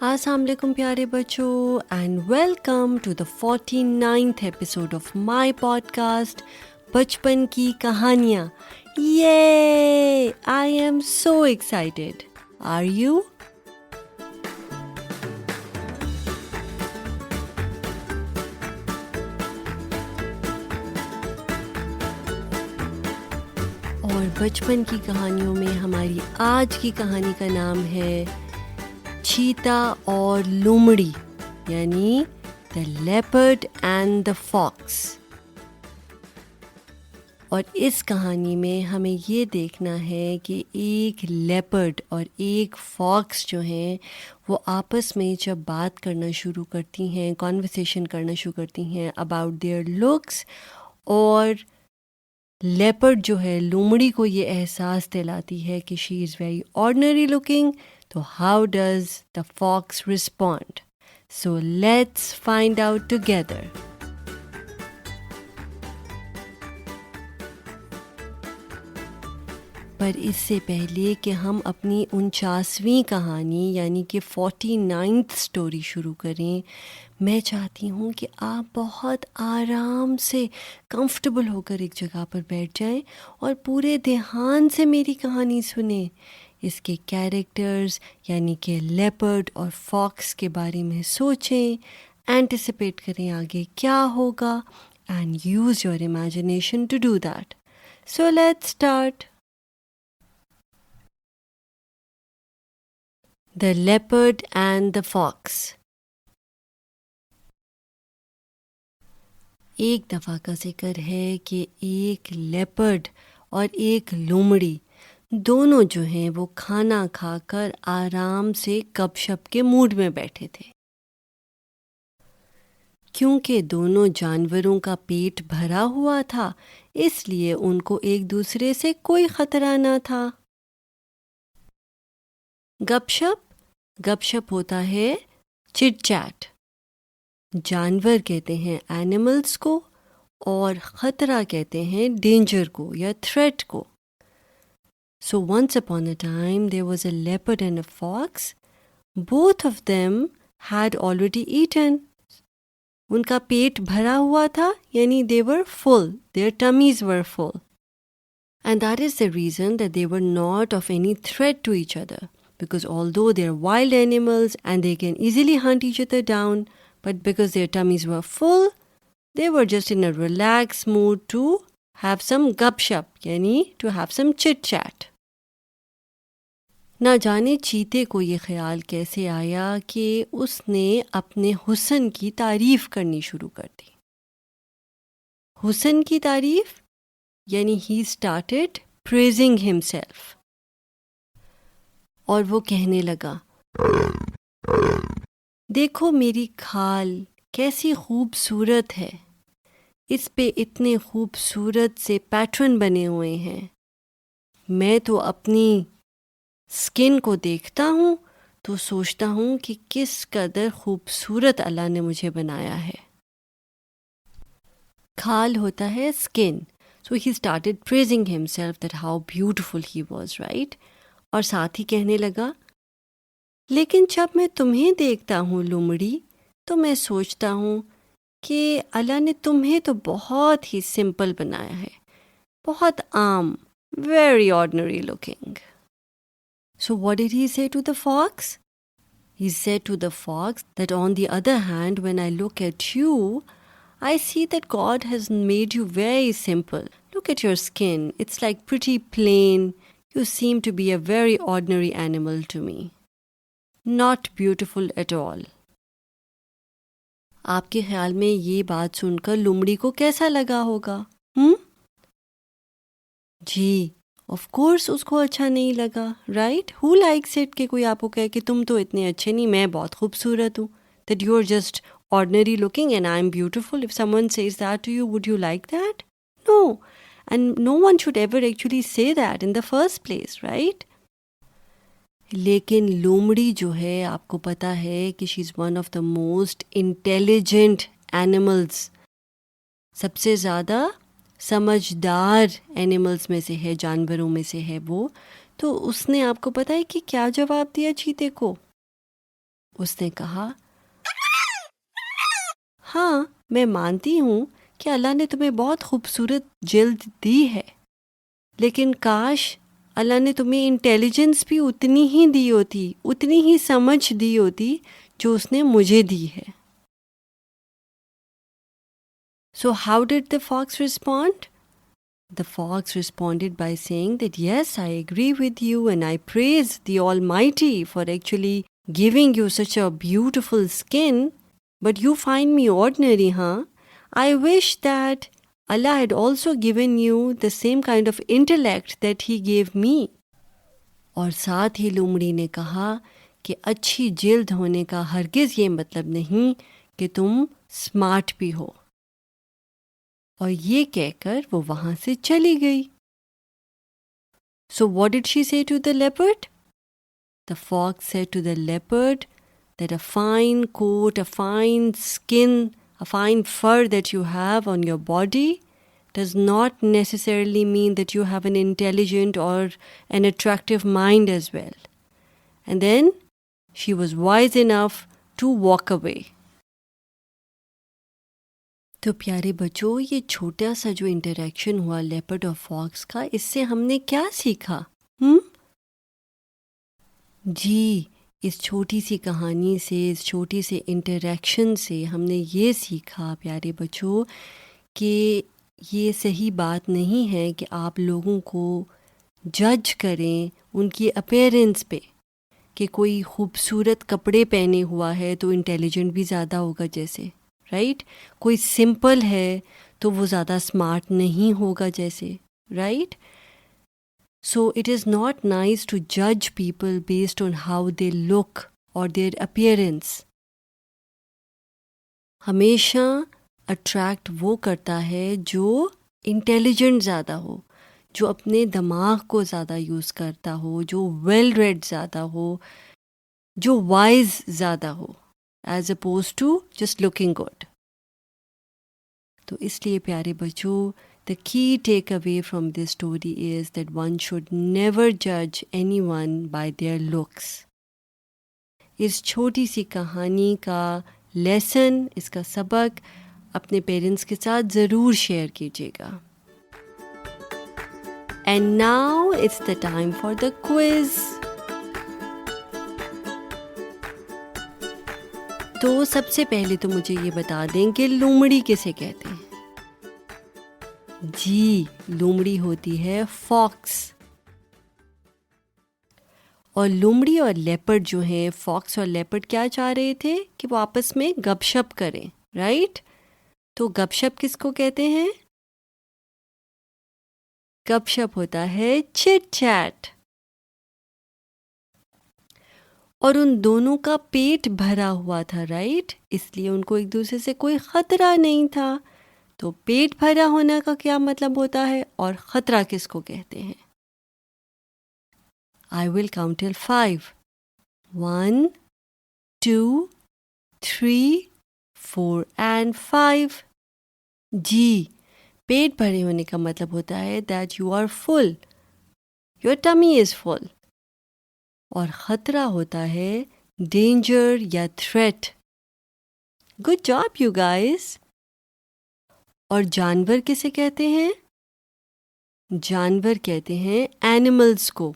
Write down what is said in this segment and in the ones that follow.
अस्सलाम वालेकुम प्यारे बच्चों and welcome to the 49th episode of my podcast बचपन की कहानियाँ। Yay I am so excited. Are you? और बचपन की कहानियों में हमारी आज की कहानी का नाम है चीता और लोमड़ी, यानी the leopard and the fox. और इस कहानी में हमें ये देखना है कि एक लेपर्ड और एक फॉक्स जो हैं वो आपस में जब बात करना शुरू करती हैं, कॉन्वर्सेशन करना शुरू करती हैं अबाउट देयर लुक्स, और लेपर्ड जो है लोमड़ी को ये एहसास दिलाती है कि she is very ordinary looking, तो how does the fox respond? So let's find out together. पर इससे पहले कि हम अपनी 49वीं कहानी यानी कि 49th स्टोरी शुरू करें, मैं चाहती हूँ कि आप बहुत आराम से कंफर्टेबल होकर एक जगह पर बैठ जाएं और पूरे ध्यान से मेरी कहानी सुने। इसके कैरेक्टर्स यानी कि लेपर्ड और फॉक्स के बारे में सोचें, एंटिसिपेट करें आगे क्या होगा, and use your imagination to do that. So let's start. The Leopard and the Fox। एक दफ़ा का जिक्र है कि एक लेपर्ड और एक लोमड़ी दोनों जो हैं वो खाना खाकर आराम से गपशप के मूड में बैठे थे। क्योंकि दोनों जानवरों का पेट भरा हुआ था, इसलिए उनको एक दूसरे से कोई खतरा ना था। गपशप गपशप होता है चिट चैट। जानवर कहते हैं एनिमल्स को और ख़तरा कहते हैं डेंजर को या थ्रेट को। So once upon a time there was a leopard and a fox. Both of them had already eaten. उनका पेट भरा हुआ था, यानी they were full, their tummies were full, and that is the reason that they were not of any threat to each other, because although they're wild animals and they can easily hunt each other down, but because their tummies were full, they were just in a relaxed mood to have some gupshup, yani to have some chit chat. ना जाने चीते को ये ख्याल कैसे आया कि उसने अपने हुस्न की तारीफ करनी शुरू कर दी। हुस्न की तारीफ यानी he started praising himself। और वो कहने लगा, देखो मेरी खाल कैसी खूबसूरत है, इस पे इतने खूबसूरत से पैटर्न बने हुए हैं। मैं तो अपनी स्किन को देखता हूँ तो सोचता हूँ कि किस कदर खूबसूरत अल्लाह ने मुझे बनाया है। खाल होता है skin. So he started praising himself that how beautiful he was, right. और साथ ही कहने लगा, लेकिन जब मैं तुम्हें देखता हूँ लोमड़ी, तो मैं सोचता हूँ कि अल्लाह ने तुम्हें तो बहुत ही सिंपल बनाया है, बहुत आम, very ordinary looking. So what did he say to the fox? He said to the fox that on the other hand, when I look at you, I see that God has made you very simple. Look at your skin. It's like pretty plain. You seem to be a very ordinary animal to me. Not beautiful at all. आपके ख्याल में ये बात सुनकर लोमड़ी को कैसा लगा होगा? जी, ऑफ कोर्स उसको अच्छा नहीं लगा, राइट? हु लाइक्स इट कि कोई आपको कहे कि तुम तो इतने अच्छे नहीं, मैं बहुत खूबसूरत हूँ, that you are just ordinary looking and I am beautiful. If someone says that to you, would you like that? No. And no one should ever actually say that in the first place, right? लेकिन लोमड़ी जो है, आपको पता है कि she is one of the most intelligent animals, सबसे ज़्यादा समझदार एनिमल्स में से है, जानवरों में से है वो। तो उसने, आपको पता है कि क्या जवाब दिया चीते को? उसने कहा, हाँ, मैं मानती हूँ कि अल्लाह ने तुम्हें बहुत खूबसूरत जिल्द दी है, लेकिन काश अल्लाह ने तुम्हें इंटेलिजेंस भी उतनी ही दी होती, उतनी ही समझ दी होती जो उसने मुझे दी है. So how did the fox respond? The fox responded by saying that yes, I agree with you and I praise the Almighty for actually giving you such a beautiful skin, but you find me ordinary, huh? I wish that Allah had also given you the same kind of intellect that He gave me. और साथ ही लोमड़ी ने कहा कि अच्छी जिल्द होने का हरगिज़ ये मतलब नहीं कि तुम स्मार्ट भी हो. और ये कहकर वो वहाँ से चली गई. So what did she say to the leopard? The fox said to the leopard that a fine coat, a fine skin, a fine fur that you have on your body does not necessarily mean that you have an intelligent or an attractive mind as well. And then she was wise enough to walk away. तो प्यारे बच्चों, ये छोटा सा जो interaction हुआ leopard और fox का, इससे हमने क्या सीखा? जी, इस छोटी सी कहानी से, इस छोटी से इंटरेक्शन से हमने ये सीखा प्यारे बच्चों कि ये सही बात नहीं है कि आप लोगों को जज करें उनकी अपीयरेंस पे, कि कोई खूबसूरत कपड़े पहने हुआ है तो इंटेलिजेंट भी ज़्यादा होगा जैसे, राइट? कोई सिंपल है तो वो ज़्यादा स्मार्ट नहीं होगा जैसे, right? So it is not nice to जज people based on how they look और देयर अपीयरेंस. हमेशा अट्रैक्ट वो करता है जो इंटेलिजेंट ज़्यादा हो, जो अपने दिमाग को ज़्यादा यूज़ करता हो, जो वेल रेड ज़्यादा हो, जो वाइज ज़्यादा हो, as oppose to just looking good. तो इसलिए प्यारे बच्चों, the key takeaway from this story is that one should never जज एनीवन बाय देयर लुक्स. इस छोटी सी कहानी का लेसन, इसका सबक अपने पेरेंट्स के साथ ज़रूर शेयर कीजिएगा. And now it's the time for the quiz. तो सबसे पहले तो मुझे ये बता दें कि लोमड़ी किसे कहते हैं? जी, लोमड़ी होती है फॉक्स. और लोमड़ी और लेपर्ड जो हैं, फॉक्स और लेपर्ड क्या चाह रहे थे कि वो आपस में गपशप करें, राइट? तो गपशप किसको कहते हैं? गपशप होता है चिट चैट. और उन दोनों का पेट भरा हुआ था, राइट? इसलिए उनको एक दूसरे से कोई ख़तरा नहीं था. तो पेट भरा होने का क्या मतलब होता है और ख़तरा किसको कहते हैं? I will count till 5. 1, 2, 3, 4 and 5. जी, पेट भरे होने का मतलब होता है that you are full. Your tummy is full. और ख़तरा होता है danger या threat. Good job you guys. और जानवर किसे कहते हैं? जानवर कहते हैं एनिमल्स को.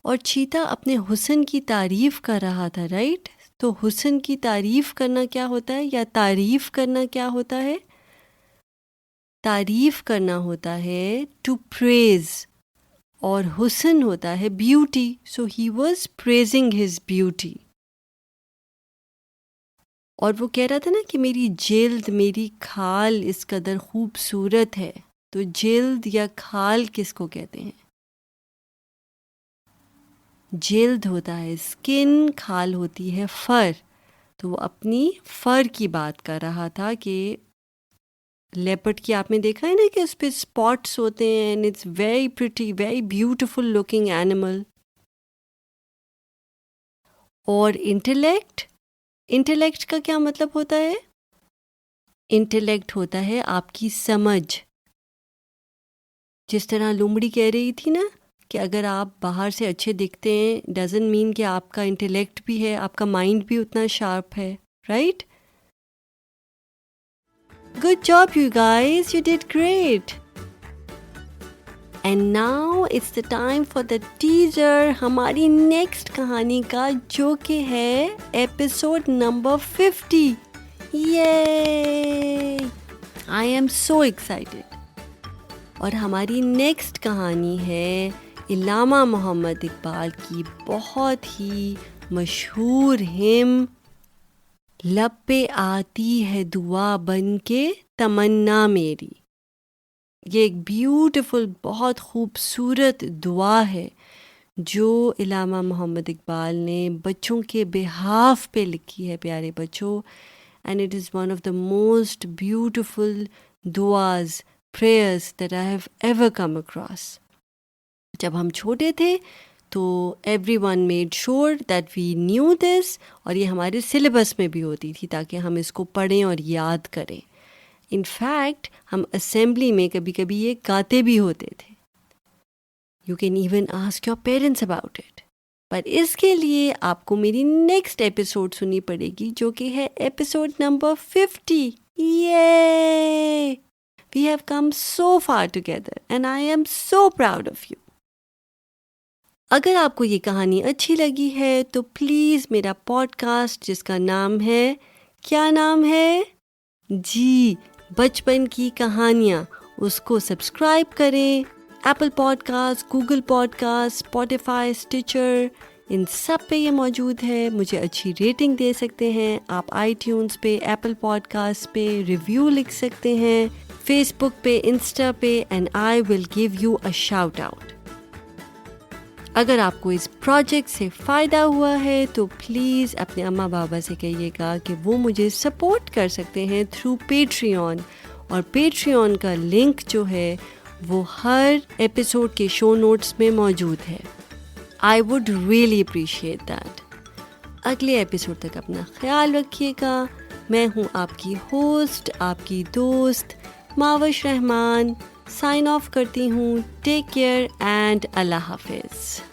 और चीता अपने हुस्न की तारीफ़ कर रहा था, राइट? तो हुस्न की तारीफ़ करना क्या होता है, या तारीफ़ करना क्या होता है? तारीफ़ करना होता है टू प्रेज़, और हुस्न होता है beauty. So he was praising his beauty. और वो कह रहा था ना कि मेरी जिल्द, मेरी खाल इस कदर खूबसूरत है. तो जिल्द या खाल किसको कहते हैं? जिल्द होता है स्किन, खाल होती है फर. तो वो अपनी फर की बात कर रहा था कि लेपर्ड की आपने देखा है ना कि उस पर स्पॉट्स होते हैं, and it's very pretty, very beautiful looking animal. और इंटेलेक्ट, इंटेलेक्ट का क्या मतलब होता है? इंटेलेक्ट होता है आपकी समझ. जिस तरह लोमड़ी कह रही थी ना कि अगर आप बाहर से अच्छे दिखते हैं डजंट मीन कि आपका इंटेलेक्ट भी है, आपका माइंड भी उतना शार्प है, right? Good job you guys, you did great. And now it's the time for the teaser हमारी नेक्स्ट कहानी का, जो कि है एपिसोड नंबर 50. ये आई एम सो एक्साइटेड. और हमारी नेक्स्ट कहानी है इल्लामा मोहम्मद इकबाल की बहुत ही मशहूर हिम, लब पे आती है दुआ बन के तमन्ना मेरी. ये एक ब्यूटीफुल, बहुत खूबसूरत दुआ है जो इल्लामा मोहम्मद इकबाल ने बच्चों के बिहाफ पे लिखी है, प्यारे बच्चों. And it is one of the most beautiful दुआज, prayers that I have ever come across. जब हम छोटे थे तो everyone made sure that we knew this, और ये हमारे सिलेबस में भी होती थी ताकि हम इसको पढ़ें और याद करें. इनफैक्ट हम असेंबली में कभी कभी ये गाते भी होते थे. You can even ask your parents about it. पर इसके लिए आपको मेरी नेक्स्ट एपिसोड सुननी पड़ेगी, जो कि है एपिसोड नंबर 50. ये We have come so far together and I am so proud of you. अगर आपको ये कहानी अच्छी लगी है तो प्लीज़ मेरा पॉडकास्ट, जिसका नाम है, क्या नाम है जी, बचपन की कहानियाँ, उसको सब्सक्राइब करें. Apple podcast, Google podcast, Spotify, Stitcher, इन सब पे ये मौजूद है. मुझे अच्छी रेटिंग दे सकते हैं आप आईट्यून्स पे, एप्पल पॉडकास्ट पे रिव्यू लिख सकते हैं, फेसबुक पे, इंस्टा पे, and I will give you a shout out. अगर आपको इस प्रोजेक्ट से फ़ायदा हुआ है तो प्लीज़ अपने अम्मा बाबा से कहिएगा कि वो मुझे सपोर्ट कर सकते हैं थ्रू पेट्रियन. और पेट्रियन का लिंक जो है वो हर एपिसोड के शो नोट्स में मौजूद है. I would really appreciate that. अगले एपिसोड तक अपना ख्याल रखिएगा. मैं हूँ आपकी होस्ट, आपकी दोस्त मावश रहमान. साइन ऑफ करती हूँ. टेक केयर एंड अल्लाह हाफिज़.